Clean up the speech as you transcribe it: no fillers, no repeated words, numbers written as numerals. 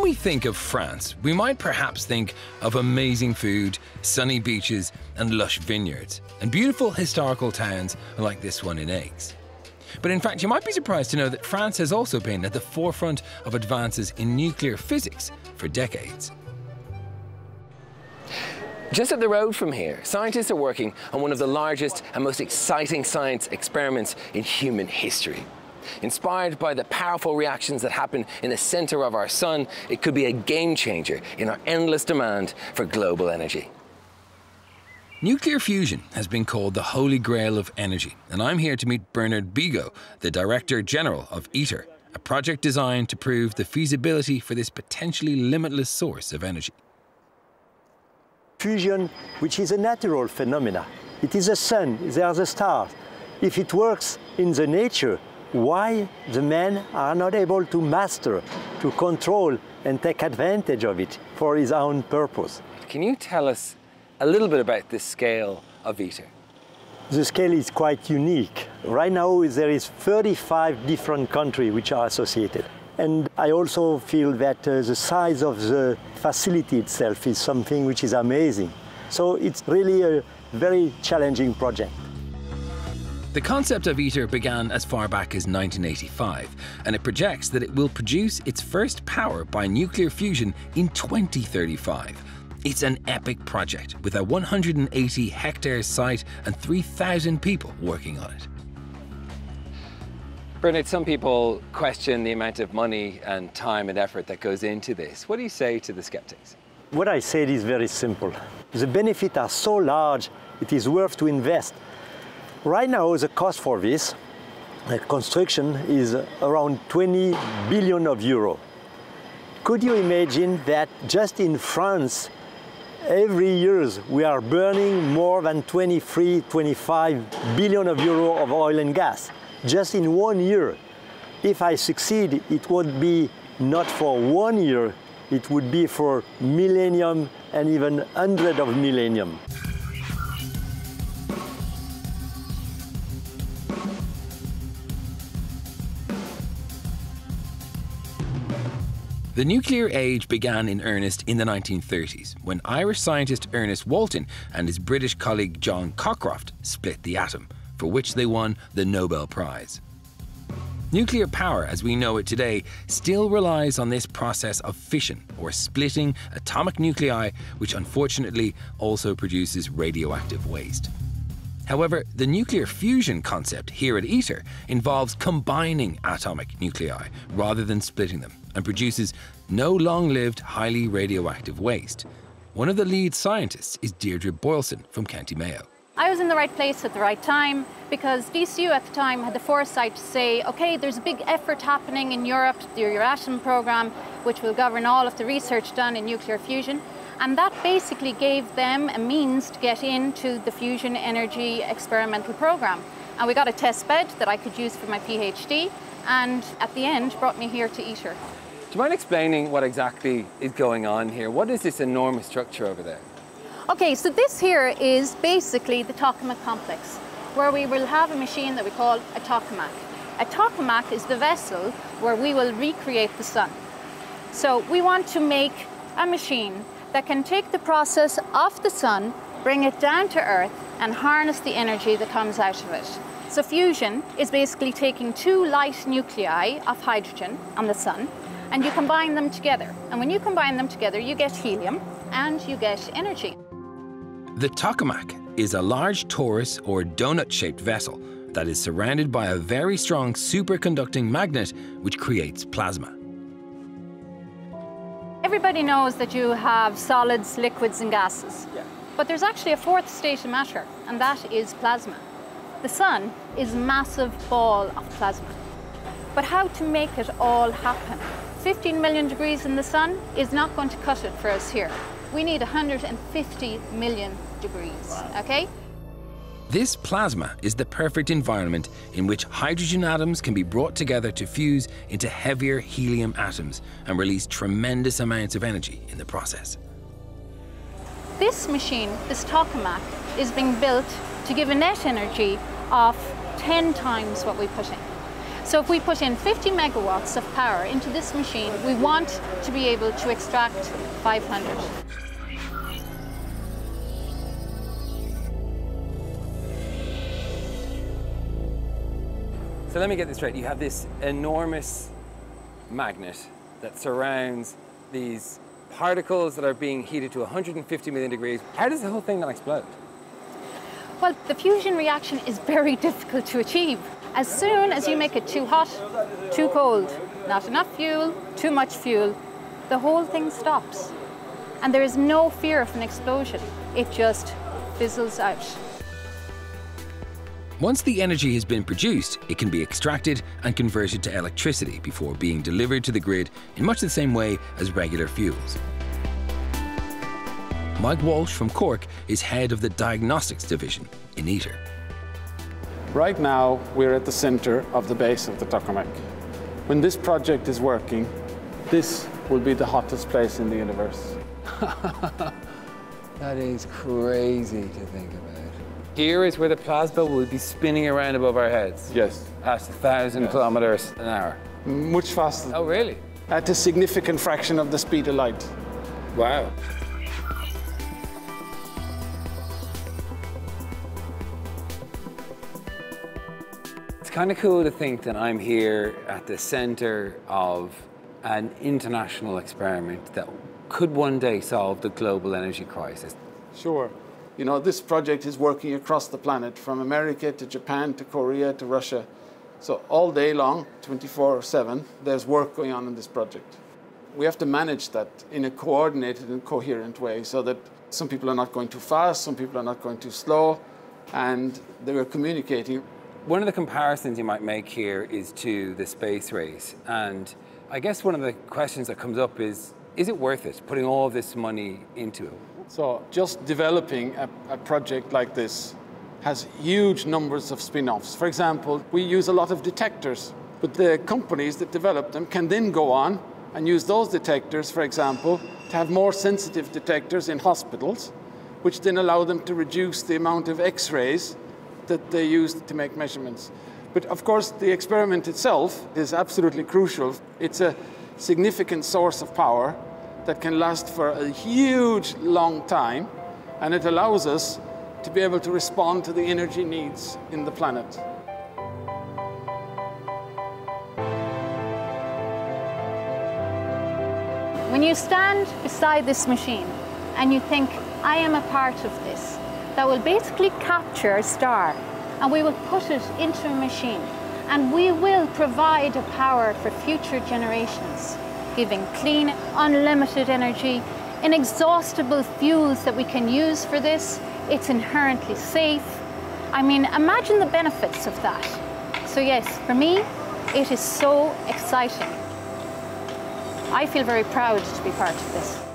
we think of France, we might perhaps think of amazing food, sunny beaches and lush vineyards, and beautiful historical towns like this one in Aix. But in fact, you might be surprised to know that France has also been at the forefront of advances in nuclear physics for decades. Just up the road from here, scientists are working on one of the largest and most exciting science experiments in human history. Inspired by the powerful reactions that happen in the center of our sun, it could be a game changer in our endless demand for global energy. Nuclear fusion has been called the holy grail of energy, and I'm here to meet Bernard Bigot, the Director General of ITER, a project designed to prove the feasibility for this potentially limitless source of energy. Fusion, which is a natural phenomenon. It is the sun, they are the stars. If it works in the nature, why the men are not able to master, to control and take advantage of it for his own purpose? Can you tell us a little bit about the scale of ITER? The scale is quite unique. Right now there is 35 different countries which are associated. And I also feel that the size of the facility itself is something which is amazing. So it's really a very challenging project. The concept of ITER began as far back as 1985, and it projects that it will produce its first power by nuclear fusion in 2035. It's an epic project with a 180-hectare site and 3,000 people working on it. Bernard, some people question the amount of money and time and effort that goes into this. What do you say to the skeptics? What I said is very simple. The benefits are so large, it is worth to invest. Right now, the cost for this construction is around 20 billion of euro. Could you imagine that just in France, every year we are burning more than 25 billion of euro of oil and gas? Just in 1 year. If I succeed, it would be not for 1 year, it would be for millennium and even hundreds of millennium. The nuclear age began in earnest in the 1930s, when Irish scientist Ernest Walton and his British colleague John Cockcroft split the atom, for which they won the Nobel Prize. Nuclear power, as we know it today, still relies on this process of fission, or splitting atomic nuclei, which unfortunately also produces radioactive waste. However, the nuclear fusion concept here at ITER involves combining atomic nuclei rather than splitting them, and produces no long-lived, highly radioactive waste. One of the lead scientists is Deirdre Boylston from County Mayo. I was in the right place at the right time because DCU at the time had the foresight to say, okay, there's a big effort happening in Europe, the Euratom program, which will govern all of the research done in nuclear fusion. And that basically gave them a means to get into the fusion energy experimental program. And we got a test bed that I could use for my PhD, and at the end brought me here to ITER. Do you mind explaining what exactly is going on here? What is this enormous structure over there? Okay, so this here is basically the tokamak complex, where we will have a machine that we call a tokamak. A tokamak is the vessel where we will recreate the sun. So we want to make a machine that can take the process of the sun, bring it down to Earth, and harness the energy that comes out of it. So fusion is basically taking two light nuclei of hydrogen on the sun, and you combine them together. And when you combine them together, you get helium and you get energy. The tokamak is a large torus or donut-shaped vessel that is surrounded by a very strong superconducting magnet which creates plasma. Everybody knows that you have solids, liquids and gases. Yeah. But there's actually a fourth state of matter, and that is plasma. The sun is a massive ball of plasma. But how to make it all happen? 15 million degrees in the sun is not going to cut it for us here. We need 150 million degrees, okay? This plasma is the perfect environment in which hydrogen atoms can be brought together to fuse into heavier helium atoms and release tremendous amounts of energy in the process. This machine, this tokamak, is being built to give a net energy of 10 times what we put in. So if we put in 50 megawatts of power into this machine, we want to be able to extract 500. So let me get this straight. You have this enormous magnet that surrounds these particles that are being heated to 150 million degrees. How does the whole thing not explode? Well, the fusion reaction is very difficult to achieve. As soon as you make it too hot, too cold, not enough fuel, too much fuel, the whole thing stops. And there is no fear of an explosion. It just fizzles out. Once the energy has been produced, it can be extracted and converted to electricity before being delivered to the grid in much the same way as regular fuels. Mike Walsh from Cork is head of the Diagnostics Division in ITER. Right now, we're at the center of the base of the tokamak. When this project is working, this will be the hottest place in the universe. That is crazy to think about. Here is where the plasma will be spinning around above our heads. Yes. At 1,000 kilometers an hour. Much faster. Oh, really? At a significant fraction of the speed of light. Wow. It's kind of cool to think that I'm here at the center of an international experiment that could one day solve the global energy crisis. Sure. You know, this project is working across the planet, from America to Japan to Korea to Russia. So all day long, 24/7, there's work going on in this project. We have to manage that in a coordinated and coherent way so that some people are not going too fast, some people are not going too slow, and they are communicating. One of the comparisons you might make here is to the space race. And I guess one of the questions that comes up is it worth it, putting all of this money into it? So just developing a project like this has huge numbers of spin-offs. For example, we use a lot of detectors, but the companies that develop them can then go on and use those detectors, for example, to have more sensitive detectors in hospitals, which then allow them to reduce the amount of X-rays that they use to make measurements. But of course, the experiment itself is absolutely crucial. It's a significant source of power that can last for a huge, long time, and it allows us to be able to respond to the energy needs in the planet. When you stand beside this machine and you think, I am a part of this, that will basically capture a star and we will put it into a machine and we will provide a power for future generations, giving clean, unlimited energy, inexhaustible fuels that we can use for this. It's inherently safe. I mean, imagine the benefits of that. So yes, for me, it is so exciting. I feel very proud to be part of this.